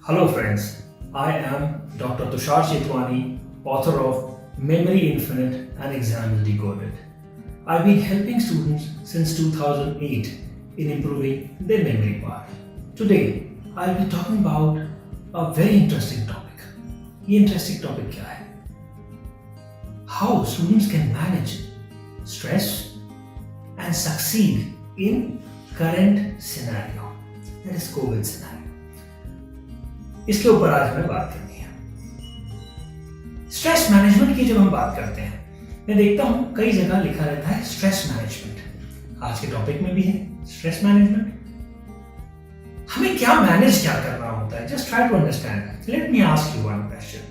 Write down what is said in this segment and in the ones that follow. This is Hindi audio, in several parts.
Hello friends, I am Dr. Tushar Chetwani, author of Memory Infinite and Exams Decoded. I've been helping students since 2008 in improving their memory power. Today, I'll be talking about a very interesting topic. ये interesting topic क्या है? How students can manage stress and succeed in current scenario, that is COVID scenario. इसके ऊपर आज हमें बात करनी है। स्ट्रेस मैनेजमेंट की जब हम बात करते हैं, मैं देखता हूं कई जगह लिखा रहता है स्ट्रेस मैनेजमेंट। आज के टॉपिक में भी है स्ट्रेस मैनेजमेंट। हमें क्या करना होता है? Just try to understand. Let me ask you one question,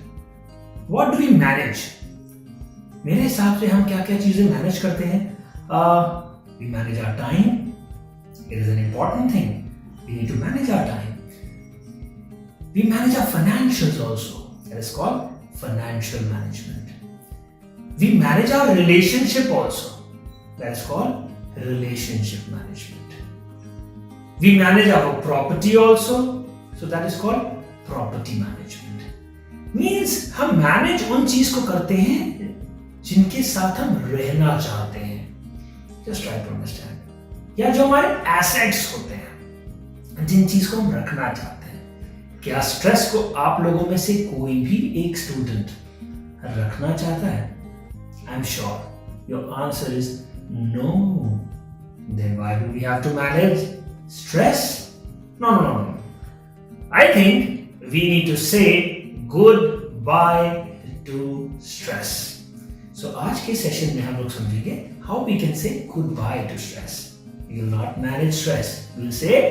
what do we manage? मेरे हिसाब से हम क्या क्या चीजें मैनेज करते हैं? We manage our time. It is an important thing, we need to manage our time. We manage our financials also. That is called financial management. We manage our relationship also. That is called relationship management. We manage our property also. So that is called property management. Means हम manage उन चीज को करते हैं जिनके साथ हम रहना चाहते हैं. Just try to understand. या जो हमारे assets होते हैं, जिन चीज को हम रखना चाहते हैं. क्या स्ट्रेस को आप लोगों में से कोई भी एक स्टूडेंट रखना चाहता है? I am sure your answer is no. Then why do we have to manage stress? No no no. I think we need to say good bye to stress. So आज के सेशन में हम लोग समझेंगे how we can say good bye to stress. We will not manage stress, we will say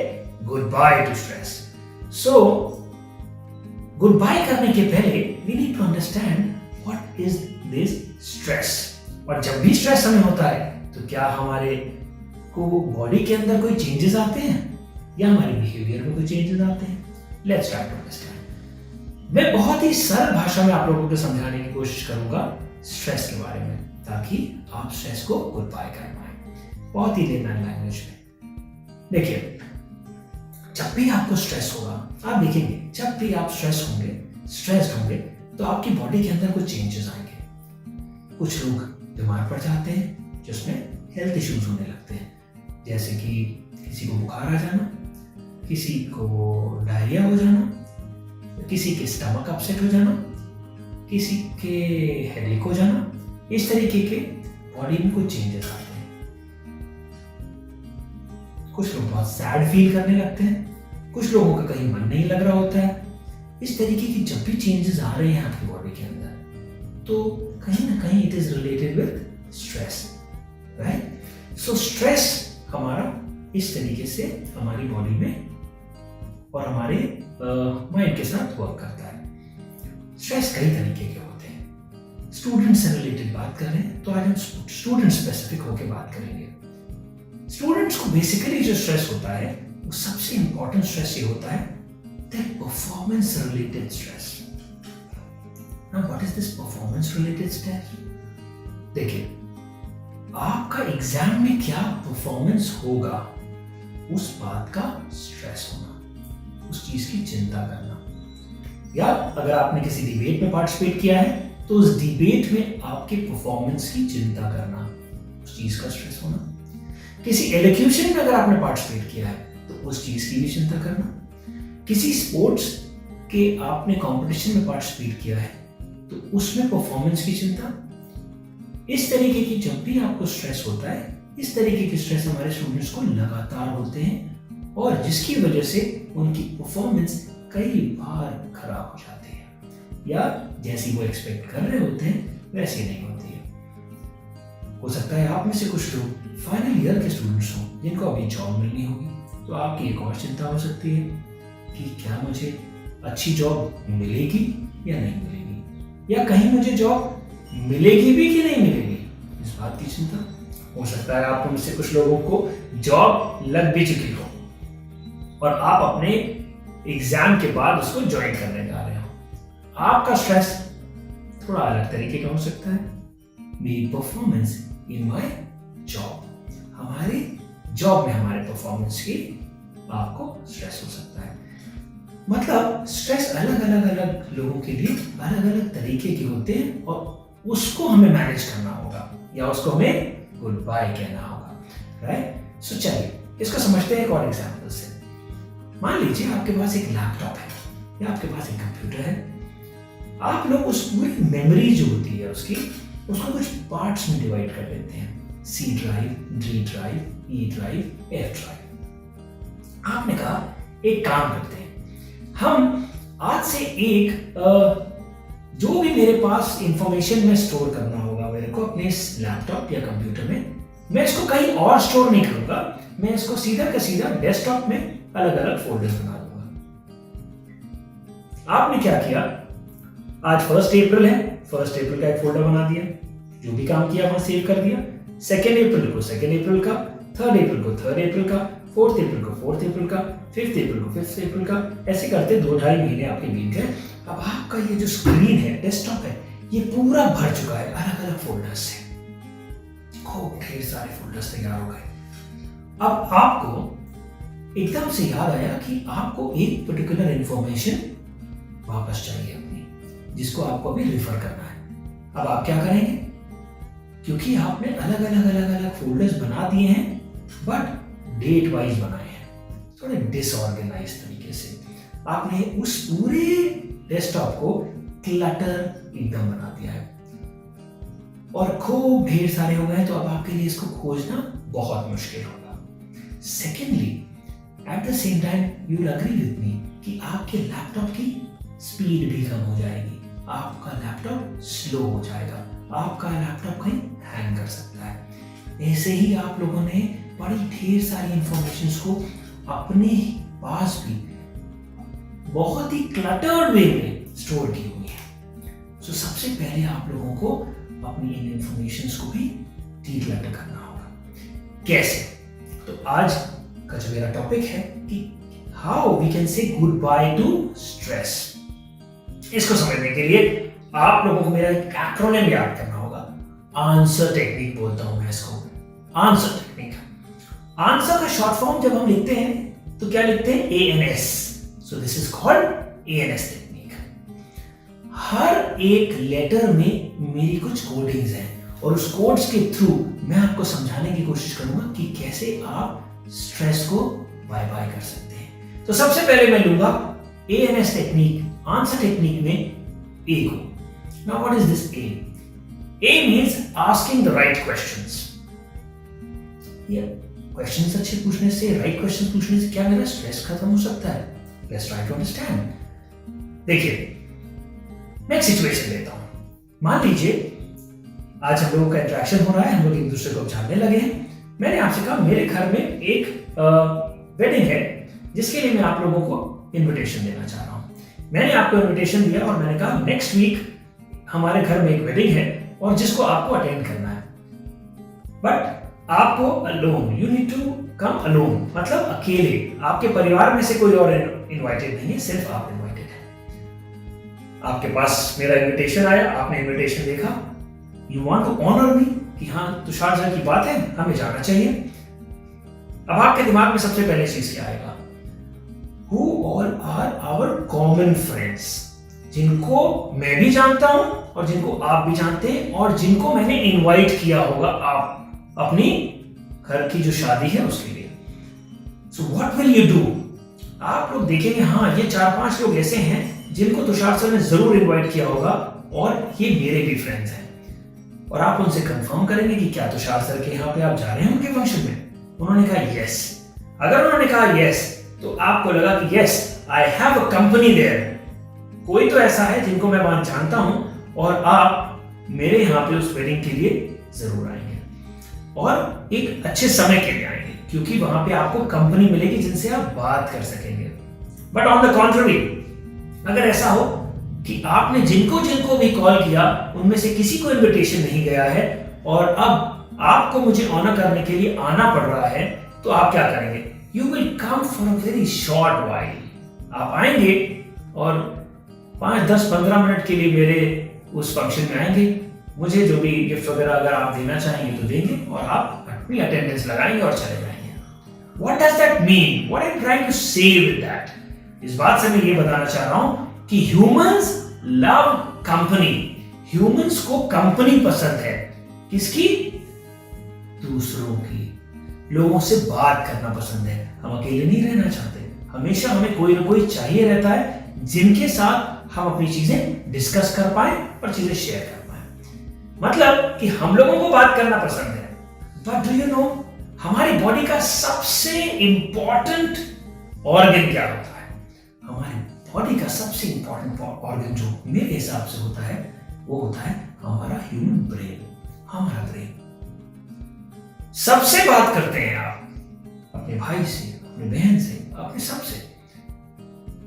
good bye to stress. So good bye करने के पहले we need to understand what is this stress. और जब भी स्ट्रेस हमें होता है तो क्या हमारे को बॉडी के अंदर कोई चेंजेस आते हैं या हमारे बिहेवियर में कोई चेंजेस आते हैं? Let's try to understand. मैं बहुत ही सरल भाषा में आप लोगों को समझाने की कोशिश करूंगा स्ट्रेस के बारे में, ताकि आप स्ट्रेस को गुड बाय कर पाए बहुत ही लेमैन लैंग्वेज में. देखिए, जब भी आपको स्ट्रेस होगा, आप देखेंगे जब भी आप स्ट्रेस्ड होंगे तो आपकी बॉडी के अंदर कुछ चेंजेस आएंगे. कुछ लोग बीमार पड़ जाते हैं जिसमें हेल्थ इश्यूज होने लगते हैं, जैसे कि किसी को बुखार आ जाना, किसी को डायरिया हो जाना, किसी के स्टमक अपसेट हो जाना, किसी के हेडेक हो जाना. इस तरीके के बॉडी में कुछ चेंजेस आते हैं. कुछ लोग बहुत सैड फील करने लगते हैं, कुछ लोगों का कहीं मन नहीं लग रहा होता है. इस तरीके की जब भी चेंजेस आ रहे हैं आपकी बॉडी के अंदर, तो कहीं ना कहीं it is related with stress, right? So stress हमारा इस तरीके से हमारी बॉडी में और हमारे माइंड के साथ वर्क करता है. स्ट्रेस कई तरीके के होते हैं. स्टूडेंट से रिलेटेड बात कर रहे हैं तो आज हम स्टूडेंट स्पेसिफिक होकर बात करेंगे. स्टूडेंट्स को बेसिकली जो स्ट्रेस होता है वो सबसे इंपॉर्टेंट स्ट्रेस ये होता है that performance related stress. Now what is this performance related stress? देखिए, आपका एग्जाम में क्या परफॉर्मेंस होगा उस बात का स्ट्रेस होना, उस चीज की चिंता करना. या अगर आपने किसी डिबेट में पार्टिसिपेट किया है तो उस डिबेट में आपके परफॉर्मेंस की चिंता करना, उस चीज का स्ट्रेस होना. किसी एलोक्यूशन में अगर आपने पार्टिसिपेट किया है तो उस चीज की भी चिंता करना. किसी स्पोर्ट्स के आपने कंपटीशन में पार्टिसिपेट किया है तो उसमें परफॉर्मेंस की चिंता. इस तरीके की जब भी आपको स्ट्रेस होता है, इस तरीके के स्ट्रेस हमारे स्टूडेंट्स को लगातार होते हैं और जिसकी वजह से उनकी परफॉर्मेंस कई बार खराब हो जाती है, या जैसी वो एक्सपेक्ट कर रहे होते हैं वैसी नहीं होती है. हो सकता है आप में से कुछ लोग फाइनल ईयर के स्टूडेंट्स हों जिनको अभी जॉब मिलनी होगी, तो आपकी एक और चिंता हो सकती है कि क्या मुझे अच्छी जॉब मिलेगी या नहीं मिलेगी, या कहीं मुझे जॉब मिलेगी भी कि नहीं मिलेगी, इस बात की चिंता. हो सकता है आप में से कुछ लोगों को जॉब लग भी चुकी हो और आप अपने एग्जाम के बाद उसको ज्वाइन करने जा रहे हो. आपका स्ट्रेस थोड़ा अलग तरीके का हो सकता है. मेरी परफॉर्मेंस इन माय जॉब, हमारे जॉब में हमारे परफॉर्मेंस की आपको स्ट्रेस हो सकता है. मतलब स्ट्रेस अलग अलग अलग लोगों के लिए अलग अलग तरीके के होते हैं और उसको हमें मैनेज करना होगा या उसको हमें गुड बाय कहना होगा, राइट। सो चलिए इसको समझते हैं एक और एग्जांपल से। मान लीजिए आपके पास एक लैपटॉप है या आपके पास एक कंप्यूटर है। आप लोग उस पूरी मेमोरी जो होती है उसको कुछ पार्ट्स में डिवाइड कर देते हैं, C drive, D drive, E drive, F drive. आपने कहा एक काम करते हैं, हम आज से जो भी मेरे पास इंफॉर्मेशन में स्टोर करना होगा मेरे को अपने लैपटॉप या कंप्यूटर में, मैं इसको कहीं और स्टोर नहीं करूंगा, मैं इसको सीधा का सीधा डेस्कटॉप में अलग अलग फोल्डर्स बना दूंगा। आपने क्या किया, आज 1 अप्रैल है, 1 अप्रैल का एक फोल्डर बना दिया, जो भी काम किया वहां सेव कर दिया। 2 अप्रैल को 2 अप्रैल का, 3 अप्रैल को 3 अप्रैल का, 4 अप्रैल को 4 अप्रैल का, 5 अप्रैल को 5 अप्रैल का, ऐसे करते 2-2.5 महीने आपके बीत गए। अब आपका ये जो स्क्रीन है, डेस्कटॉप है, ये पूरा भर चुका है अलग अलग फोल्डर्स से, खूब ढेर सारे फोल्डर्स तैयार हो गए। अब आपको एकदम से याद आया कि आपको एक पर्टिकुलर इंफॉर्मेशन वापस चाहिए अपनी, जिसको आपको अभी रेफर करना है। अब आप क्या करेंगे, क्योंकि आपने अलग अलग फोल्डर्स बना दिए हैं बट डेट वाइज बनाए हैं, थोड़े डिसऑर्गेनाइज तरीके से, आपने उस पूरे डेस्कटॉप को क्लटर एकदम बना दिया है और खूब ढेर सारे हो गए, तो अब आपके लिए इसको खोजना बहुत मुश्किल होगा। Secondly, at the same time you will agree with me कि आपके लैपटॉप की स्पीड भी कम हो जाएगी, आपका लैपटॉप स्लो हो जाएगा, आपका लैपटॉप कहीं हैंग कर सकता है। ऐसे ही आप लोगों ने बड़ी ढेर सारी इंफॉर्मेशन को अपने पास भी बहुत ही क्लटर्ड वे में स्टोर की हुई है। सो सबसे पहले आप लोगों को अपनी इन इंफॉर्मेशन को भी डीक्लटर करना होगा। कैसे? तो आज का जो मेरा टॉपिक है कि how we can say good bye to stress. इसको समझने के लिए आप लोगों को मेरा एक एक्रोनिम याद करना होगा, आंसर टेक्निक बोलता हूं मैं इसको, आंसर टेक्निक। आंसर का शॉर्ट फॉर्म जब हम लिखते हैं तो क्या लिखते हैं, ANS। So this is called ANS technique. हर एक लेटर में मेरी कुछ कोडिंग्स हैं और उस कोड्स के थ्रू मैं आपको समझाने की कोशिश करूंगा कि कैसे आप स्ट्रेस को बाय बाय कर सकते हैं। तो सबसे पहले मैं लूंगा ANS टेक्निक, आंसर टेक्निक में A को। Now what is this A? A means asking the right questions. Yeah. Questions अच्छे पूछने से, राइट क्वेश्चन पूछने से क्या मेरा स्ट्रेस खत्म हो सकता है? Let's try to understand. देखिए, मैं एक सिचुएशन लेता हूं। मान लीजिए आज हम लोगों का इंटरेक्शन हो रहा है, हम लोग एक दूसरे को जानने लगे हैं। मैंने आपसे कहा मेरे घर में एक वेडिंग है जिसके लिए मैं आप लोगों को इनविटेशन देना चाह रहा हूं। मैंने आपको इनविटेशन दिया और मैंने कहा नेक्स्ट वीक हमारे घर में एक वेडिंग है और जिसको आपको अटेंड करना है, बट आपको alone, you need to come alone, मतलब अकेले, आपके परिवार में से कोई और इनवाइटेड नहीं है, सिर्फ आप इनवाइटेड हैं। आपके पास मेरा इनविटेशन आया, आपने इनविटेशन देखा, यू वांट टू ऑनर मी कि हाँ तुषार सर की बात है, हमें जाना चाहिए। अब आपके दिमाग में सबसे पहले चीज क्या आएगा, who all are our common friends, जिनको मैं भी जानता हूं और जिनको आप भी जानते हैं और जिनको मैंने इनवाइट किया होगा आप अपनी घर की जो शादी है उसके लिए। So what will you do? आप लोग देखेंगे हाँ ये 4-5 लोग ऐसे हैं जिनको तुषार सर ने जरूर इनवाइट किया होगा और ये मेरे भी फ्रेंड्स हैं, और आप उनसे कंफर्म करेंगे कि क्या तुषार सर के यहाँ पे आप जा रहे हैं उनके फंक्शन में। उन्होंने कहा यस। अगर उन्होंने कहा यस तो आपको लगा कि yes I have a company there, कोई तो ऐसा है जिनको मैं वहां जानता हूं और आप मेरे यहाँ पे उस वेडिंग के लिए जरूर आएंगे और एक अच्छे समय के लिए आएंगे, क्योंकि वहां पे आपको कंपनी मिलेगी जिनसे आप बात कर सकेंगे। बट ऑन द कॉन्ट्ररी, अगर ऐसा हो कि आपने जिनको जिनको भी कॉल किया उनमें से किसी को इनविटेशन नहीं गया है और अब आपको मुझे ऑनर करने के लिए आना पड़ रहा है, तो आप क्या करेंगे? You will come for a very short while. आप आएंगे और 5, 10, 15 मिनट के लिए मेरे उस फंक्शन में आएंगे, मुझे जो भी गिफ्ट वगैरह अगर आप देना चाहेंगे तो देंगे और आप अपनी अटेंडेंस लगाएंगे और चले जाएंगे। What does that mean? What I'm trying to say with that? इस बात से मैं ये बताना चाह रहा हूं कि ह्यूमंस लव कंपनी। ह्यूमंस को कंपनी पसंद है। किसकी? दूसरों की। लोगों से बात करना पसंद है। हम अकेले नहीं रहना चाहते। हमेशा हमें कोई ना कोई चाहिए रहता है जिनके साथ हम अपनी चीजें डिस्कस कर पाए और चीजें शेयर कर पाए। मतलब कि हम लोगों को बात करना पसंद है। बट डू यू नो, हमारी बॉडी का सबसे इंपॉर्टेंट ऑर्गन क्या होता है? हमारी बॉडी का सबसे इंपॉर्टेंट ऑर्गन जो मेरे हिसाब से होता है वो होता है हमारा ह्यूमन ब्रेन। हमारा ब्रेन। सबसे बात करते हैं आप अपने भाई से, अपने बहन से, अपने सबसे।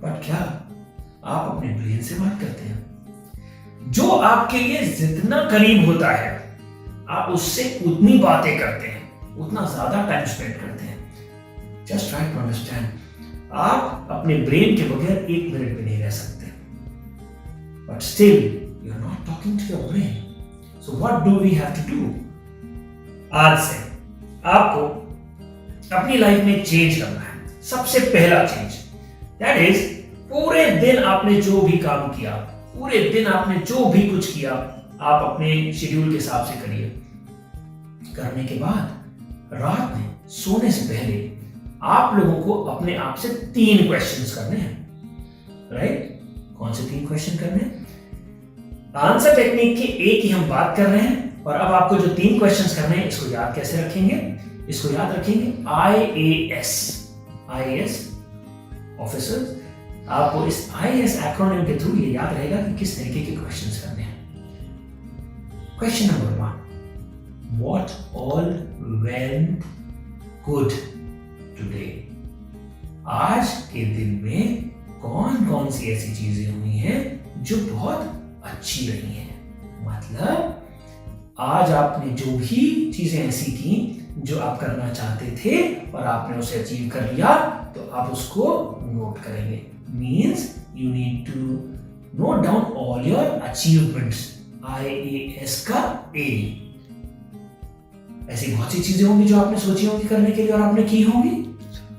बट क्या आप अपने ब्रेन से बात करते हैं? जो आपके लिए जितना करीब होता है आप उससे उतनी बातें करते हैं, उतना ज्यादा टाइम स्पेंड करते हैं। जस्ट ट्राई टू अंडरस्टैंड, आप अपने ब्रेन के बगैर 1 मिनट भी नहीं रह सकते। But still you are not talking to your brain. So what do we have to do? आज से आपको अपनी लाइफ में चेंज करना है। सबसे पहला चेंज दैट इज, पूरे दिन आपने जो भी काम किया, पूरे दिन आपने जो भी कुछ किया, आप अपने शेड्यूल के हिसाब से करिए। करने के बाद रात में सोने से पहले आप लोगों को अपने आप से 3 क्वेश्चंस करने हैं। राइट? कौन से 3 क्वेश्चन करने हैं? आंसर टेक्निक के एक ही हम बात कर रहे हैं। और अब आपको जो 3 क्वेश्चंस करने हैं, इसको याद कैसे रखेंगे? इसको याद रखेंगे IAS ऑफिसर्स। आपको इस IAS एक्रोनिम के थ्रू ये याद रहेगा कि किस तरीके के क्वेश्चंस करने हैं। Question number 1, what all went good today? आज के दिन में कौन कौन सी ऐसी चीजें हुई हैं जो बहुत अच्छी रही हैं? मतलब आज आपने जो भी चीजें ऐसी की जो आप करना चाहते थे और आपने उसे अचीव कर लिया, तो आप उसको नोट करेंगे। Means you need to note down all your achievements. IAS का A। ऐसी बहुत सी चीजें होंगी जो आपने सोची होंगी करने के लिए और आपने की होंगी।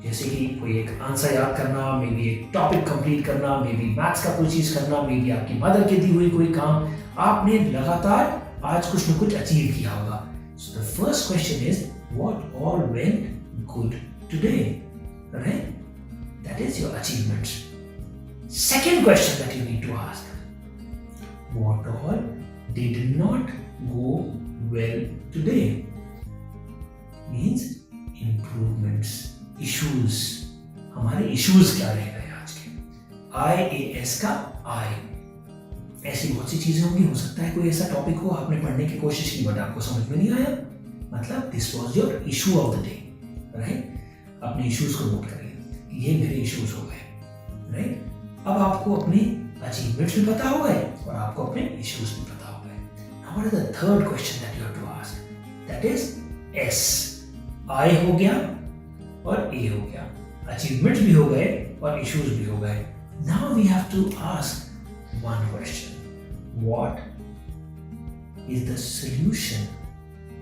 जैसे कि कोई एक आंसर याद करना, मे बी एक टॉपिक कंप्लीट करना, मे बी मैथ्स का कोई चीज करना, मे बी आपकी मदर के दी हुई कोई काम। आपने लगातार आज कुछ न कुछ अचीव किया होगा। So the first question is, what all went good today? Right? That is your achievements. Second question that you need to ask, what all did not go well today? Means improvements, issues. हमारे issues क्या रह गए आज के? IAS का I। ऐसी बहुत सी चीजें होंगी। हो सकता है कोई ऐसा टॉपिक हो आपने पढ़ने की कोशिश की बट आपको समझ में नहीं आया। मतलब this was your issue of the day. Right? अपने इश्यूज को नोट करिए, ये मेरे इश्यूज हो गए। राइट? अब आपको अपने अचीवमेंट्स भी पता हो गए और आपको अपने इश्यूज भी पता हो गए। Now what is the third question that you have to ask? That is S। I हो गया और A हो गया। अचीवमेंट्स भी हो गए और इश्यूज भी हो गए। Now we have to ask one question. What is the solution?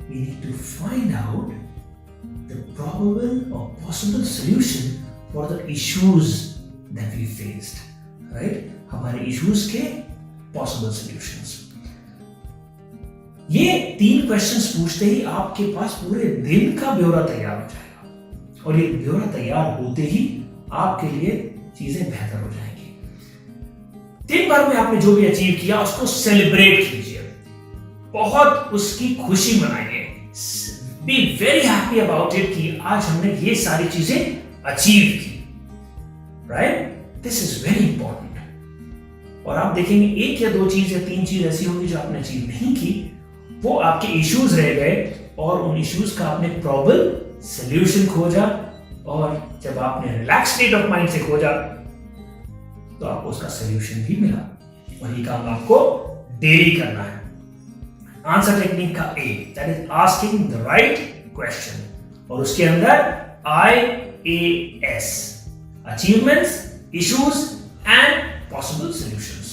We need to find out the probable or possible solution for the issues that we faced. Right? हमारे issues के possible solutions. ये 3 questions पूछते ही आपके पास पूरे दिन का ब्यौरा तैयार हो जाएगा। और ये ब्यौरा तैयार होते ही आपके लिए चीजें बेहतर हो जाएंगी। दिन भर में आपने जो भी अचीव किया उसको सेलिब्रेट कीजिए, बहुत उसकी खुशी मनाइए। Be very happy about it कि आज हमने ये सारी चीजें अचीव की। Right? This is very important. और आप देखेंगे 1 या 2 चीज या 3 चीज ऐसी होंगी जो आपने अचीव नहीं की, वो आपके इश्यूज रह गए और उन इश्यूज का आपने प्रॉबल सोल्यूशन खोजा। और जब आपने रिलैक्स स्टेट ऑफ माइंड से खोजा तो आपको उसका सोल्यूशन भी मिला। और ये काम आपको डेली करना है। आंसर टेक्निक का A, that is asking the right question. और उसके अंदर IAS, achievements, issues and possible solutions.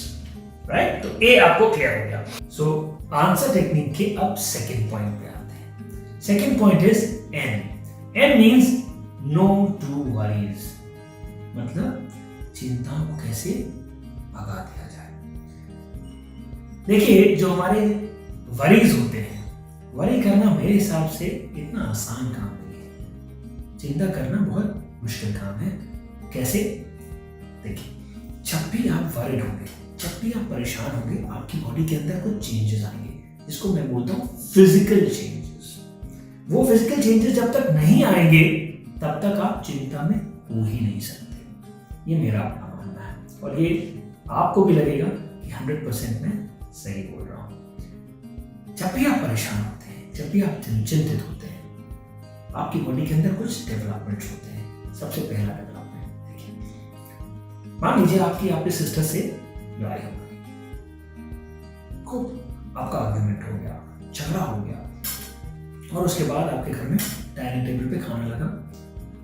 Right? तो A आपको क्लियर हो गया। सो आंसर टेक्निक के अब सेकंड पॉइंट पे आते हैं। Second point is N। N means no to worries. मतलब चिंताओं को कैसे भगा दिया जाए। देखिए, जो हमारे वरीज होते हैं, वरी करना मेरे हिसाब से इतना आसान काम नहीं है। चिंता करना बहुत मुश्किल काम है। कैसे? देखिए, जब भी आप वरीड होंगे, जब भी आप परेशान होंगे, आपकी बॉडी के अंदर कुछ चेंजेस आएंगे, जिसको मैं बोलता हूँ फिजिकल चेंजेस। वो फिजिकल चेंजेस जब तक नहीं आएंगे तब तक आप चिंता में हो ही नहीं सकते। ये मेरा अपना मानना है, और ये आपको भी लगेगा कि 100% मैं सही बोल रहा हूँ। जब भी आप परेशान होते हैं, जब भी आप चिंतित होते हैं, आपकी बॉडी के अंदर कुछ डेवलपमेंट्स होते हैं। सबसे पहला डेवलपमेंट देखिए, मान लीजिए आपकी सिस्टर से लड़ाई हो गई, खूब आपका आर्गुमेंट हो गया, झगड़ा हो गया, और उसके बाद आपके घर में डाइनिंग टेबल पे खाना लगा।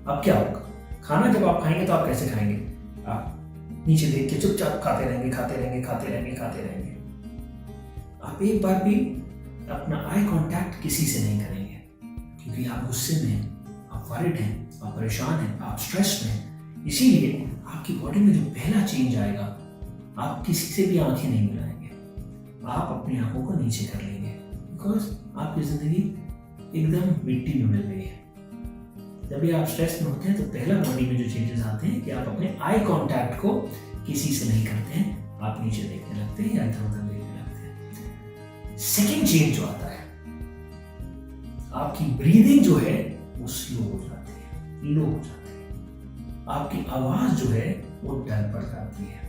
अब क्या होगा? खाना जब आप खाएंगे तो आप कैसे खाएंगे? आप नीचे देख के चुपचाप खाते रहेंगे, खाते रहेंगे, खाते रहेंगे, खाते रहेंगे। आप एक बार भी अपना आई कांटेक्ट किसी से नहीं करेंगे, क्योंकि आप गुस्से में हैं, आप वरिड हैं, आप परेशान हैं, आप स्ट्रेस में हैं। इसीलिए आपकी बॉडी में जो पहला चेंज आएगा, आप किसी से भी आंखें नहीं मिलाएंगे, आप अपनी आंखों को नीचे कर लेंगे, बिकॉज आपकी जिंदगी एकदम मिट्टी में मिल रही है। जब भी आप स्ट्रेस में होते हैं तो पहला बॉडी में जो चेंजेस आते हैं कि आप अपने आई कांटेक्ट को किसी से नहीं करते हैं, आप नीचे देखने लगते हैं या इधर उधर देखने लगते हैं। सेकेंड चेंज जो आता है, आपकी ब्रीदिंग जो है वो स्लो हो जाती है, लो हो जाती है। आपकी आवाज जो है वो डल पड़ जाती है।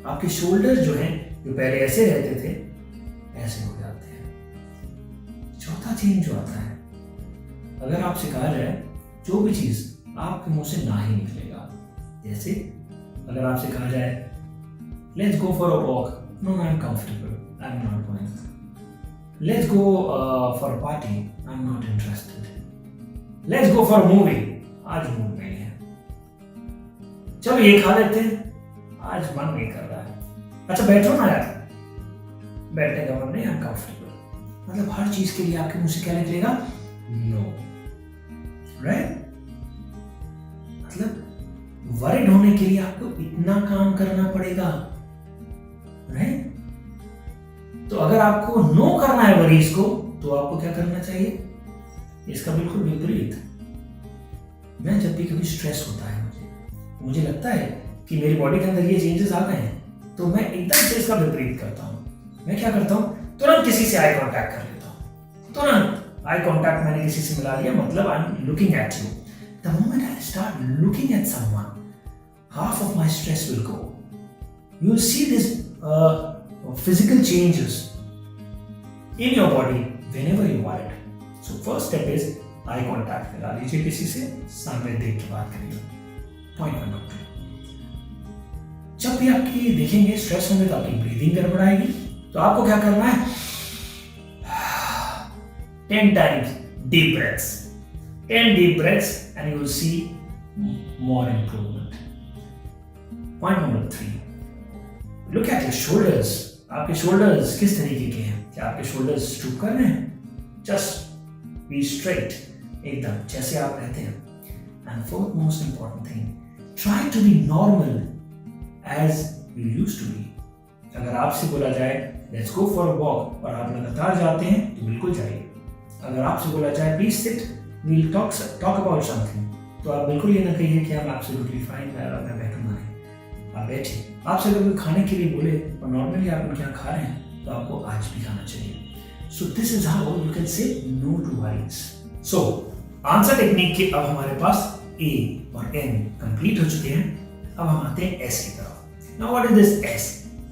आपके शोल्डर जो है, जो पहले ऐसे रहते थे, ऐसे हो जाते हैं। चौथा चेंज जो आता है, अगर आपसे कहा जाए जो भी चीज आपके मुंह से ना ही निकलेगा, जैसे अगर आपसे कहा जाए let's go for a walk, no I am comfortable, I am not going. Let's go for a party, I am not interested. Let's go for movie, आज मूड नहीं है। चलो ये खा लेते हैं, आज मन नहीं कर रहा है। अच्छा बैठो ना यार, बैठने का मन नहीं, आई एम कंफर्टेबल। मतलब हर चीज के लिए आपके मुंह से क्या निकलेगा? नो। राइट? मतलब वरिड होने के लिए आपको इतना काम करना पड़ेगा। राइट? तो अगर आपको नो करना है वरीज को, तो आपको क्या करना चाहिए? इसका बिल्कुल विपरीत। मैं जब भी कभी स्ट्रेस होता है, मुझे लगता है कि मेरी बॉडी के अंदर ये चेंजेस आ गए हैं, तो मैं एकदम से इसका विपरीत करता हूं। मैं क्या करता हूं? तुरंत किसी से आई कांटेक्ट कर लेता हूं। तुरंत आई कांटेक्ट मैंने किसी से मिला लिया, मतलब I am looking at you. The moment I start looking at someone, half of my stress will go. You will see this physical changes in your body whenever you are it. So first step is eye contact मिला लीजिए किसी से, सामने देख के बात करिए। पॉइंट नंबर 2, जब भी आपकी देखेंगे स्ट्रेस होंगे तो आपकी ब्रीदिंग गड़बड़ाएगी, तो आपको क्या करना है? 10 times deep breaths, 10 deep breaths, and you will see more improvement. Point number 3, look at your shoulders. आपके shoulders किस तरीके के हैं? क्या आपके shoulders stoop कर रहे हैं? Just be straight, एकदम जैसे आप रहते हैं। And fourth most important thing, try to be normal as you used to be. अगर आपसे बोला जाए let's go for a walk और आप लगातार जाते हैं तो बिल्कुल जाइए। अगर आपसे बोला जाए please sit, we'll talk about something, तो आप बिल्कुल ये ना कहिए कि I'm absolutely fine, मैं बैठूंगा नहीं। आप बैठिए। आपसे अगर कोई खाने के लिए बोले और नॉर्मली आप उनके यहाँ खा रहे हैं, तो आपको आज भी खाना चाहिए। So this is how you can say no to worries. So answer technique के अब हमारे पास ए और एन कंप्लीट हो चुके हैं। अब हम आते हैं एस की तरफ। Now what is this S?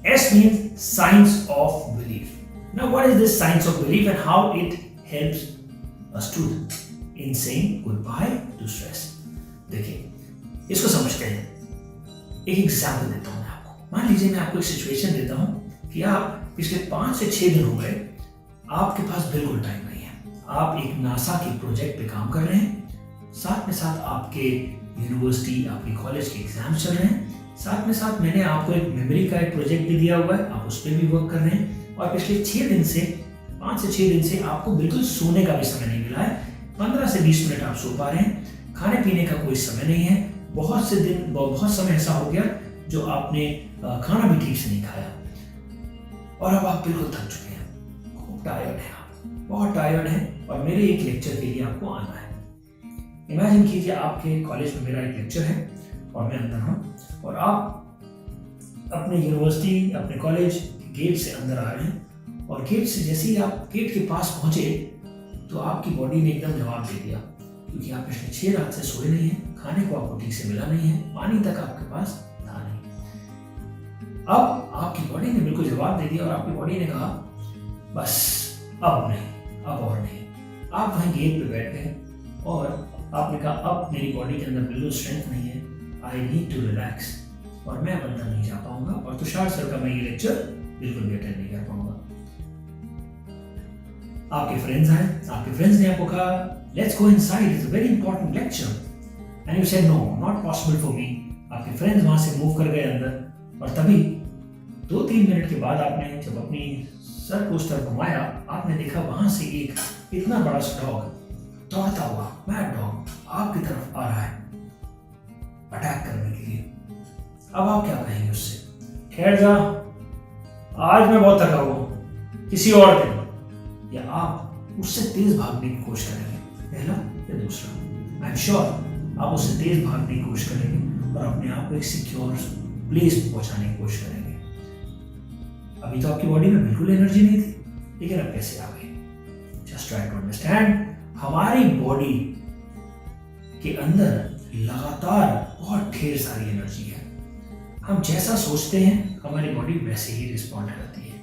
S means science of belief. Now what is this science of belief and how it helps a student in saying goodbye to stress? देखिए, इसको समझते हैं। एक एग्जाम्पल देता हूं मैं आपको। मान लीजिए मैं आपको एक सिचुएशन देता हूं कि आप पिछले 5 से 6 दिन हो गए, आपके पास बिल्कुल टाइम नहीं है। आप एक नासा के प्रोजेक्ट पे काम कर रहे हैं, साथ में साथ आपके यूनिवर्सिटी, आपके कॉलेज के एग्जाम चल रहे हैं, साथ में साथ मैंने आपको एक मेमोरी का एक प्रोजेक्ट भी दिया हुआ है, आप उस पर भी वर्क कर रहे हैं, और पिछले 6 दिन से 5 से 6 दिन से आपको बिल्कुल सोने का भी समय नहीं मिला है। 15 से 20 मिनट आप सो पा रहे हैं, खाने पीने का कोई समय नहीं है। बहुत समय ऐसा हो गया जो आपने खाना भी ठीक से नहीं खाया और अब आप बिल्कुल थक चुके हैं, खूब टायर्ड हैं, आप बहुत टायर्ड हैं और मेरे एक लेक्चर के लिए आपको आना है। इमेजिन कीजिए आपके कॉलेज में मेरा एक लेक्चर है और मैं अंदर हूँ और आप अपने यूनिवर्सिटी, अपने कॉलेज गेट से अंदर आ रहे हैं और गेट से जैसे ही आप गेट के पास पहुंचे तो आपकी बॉडी ने एकदम जवाब दे दिया, क्योंकि आप पिछले 6 रात से सोए नहीं हैं, खाने को आपको ठीक से मिला नहीं है, पानी तक आपके पास था नहीं। अब आपकी बॉडी ने बिल्कुल जवाब दे दिया और आपकी बॉडी ने कहा बस अब नहीं, अब और नहीं। आप वहीं गेट पे बैठ गए और आपने कहा अब मेरी बॉडी के अंदर बिल्कुल स्ट्रेंथ नहीं है, आई नीड टू रिलैक्स और मैं अब अंदर नहीं जा पाऊंगा और तुषार सर का मैं ये लेक्चर बिल्कुल भी अटेंड नहीं कर पाऊंगा। आपके फ्रेंड्स आए, आपके फ्रेंड्स ने आपको कहा let's go inside, it's a very important lecture and you said no, not possible for me. आपके फ्रेंड्स वहां से मूव कर गए अंदर और तभी 2-3 मिनट के बाद आपने जब अपनी सर को उस तरफ घुमाया, आपने देखा वहां से एक इतना बड़ा सा डॉग दौड़ता हुआ, मैड डॉग, आपकी तरफ आ रहा है अटैक करने के लिए। अब आप क्या कहेंगे उससे? ठहर जा, आज मैं बहुत थका हुआ हूं, किसी और दिन। या आप उससे तेज भागने की कोशिश करेंगे, पहला या दूसरा? आई एम श्योर आप उससे तेज भागने की कोशिश करेंगे और अपने आप को एक सिक्योर प्लेस पे पहुंचाने की कोशिश करेंगे। अभी तो आपकी बॉडी में बिल्कुल एनर्जी नहीं थी, लेकिन अब कैसे आ गई? जस्ट ट्राई टू अंडरस्टैंड, हमारी बॉडी के अंदर लगातार बहुत ढेर सारी एनर्जी है। हम जैसा सोचते हैं हमारी बॉडी वैसे ही रिस्पॉन्ड करती है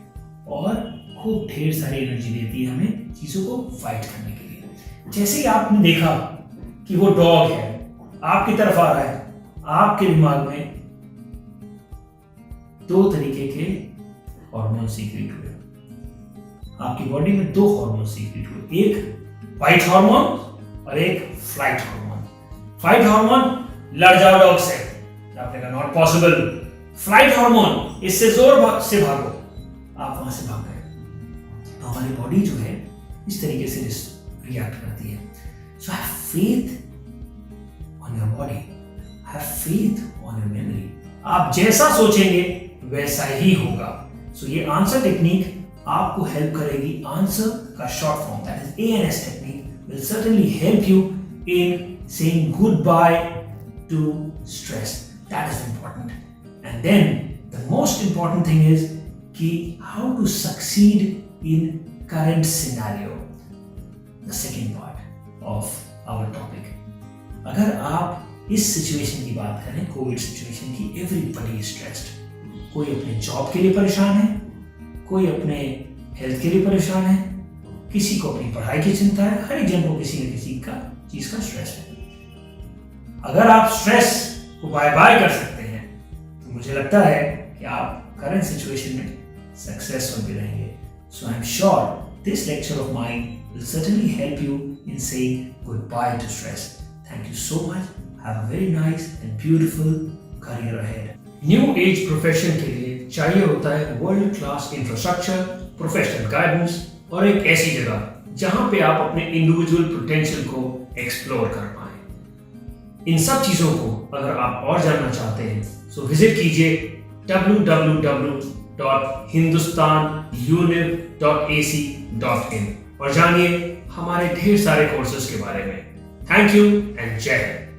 और खूब ढेर सारी एनर्जी देती है हमें चीजों को फाइट करने के लिए। जैसे ही आपने देखा कि वो डॉग है आपकी तरफ आ रहा है, आपके दिमाग में 2 तरीके के हार्मोन सीक्रेट हुए। आपकी बॉडी में 2 हार्मोन सीक्रेट हुए, एक फाइट हार्मोन और एक फ्लाइट हार्मोन। फाइट हार्मोन, लड़ जाओ डॉग से, आपने कहा नॉट पॉसिबल। फ्लाइट हार्मोन, इससे जोर से भागो, आप वहां से भाग गए। तो हमारी बॉडी जो है इस तरीके से रिएक्ट करती है। So have faith on your body, have faith on your memory. आप जैसा सोचेंगे वैसा ही होगा। सो ये आंसर टेक्निक आपको हेल्प करेगी। आंसर का short form, that is ANS technique, will certainly help you in saying goodbye to stress. That is important. And then the most important thing is कि how to succeed in current scenario, the second part of our topic. अगर आप इस सिचुएशन की बात करें, कोविड सिचुएशन की, everybody is stressed. कोई अपने जॉब के लिए परेशान है, कोई अपने हेल्थ के लिए परेशान है, किसी को अपनी पढ़ाई की चिंता है, हर एक जन को किसी न किसी का चीज का स्ट्रेस है। अगर आप स्ट्रेस को बाय बाय कर सकते हैं तो मुझे लगता है कि आप करंट सिचुएशन में सक्सेसफुल भी रहेंगे। So I am sure this lecture of mine will certainly help you in saying good bye to stress. Thank you so much, have a very nice and beautiful career ahead. New age profession के लिए चाहिए होता है world class infrastructure, professional guidance और एक ऐसी जगह जहां पे आप अपने इंडिविजुअल पोटेंशियल को एक्सप्लोर कर पाएं। इन सब चीजों को अगर आप और जानना चाहते हैं तो विजिट कीजिए www.hindustanuniv.ac.in और जानिए हमारे ढेर सारे कोर्सेज के बारे में। थैंक यू एंड जय हिंद।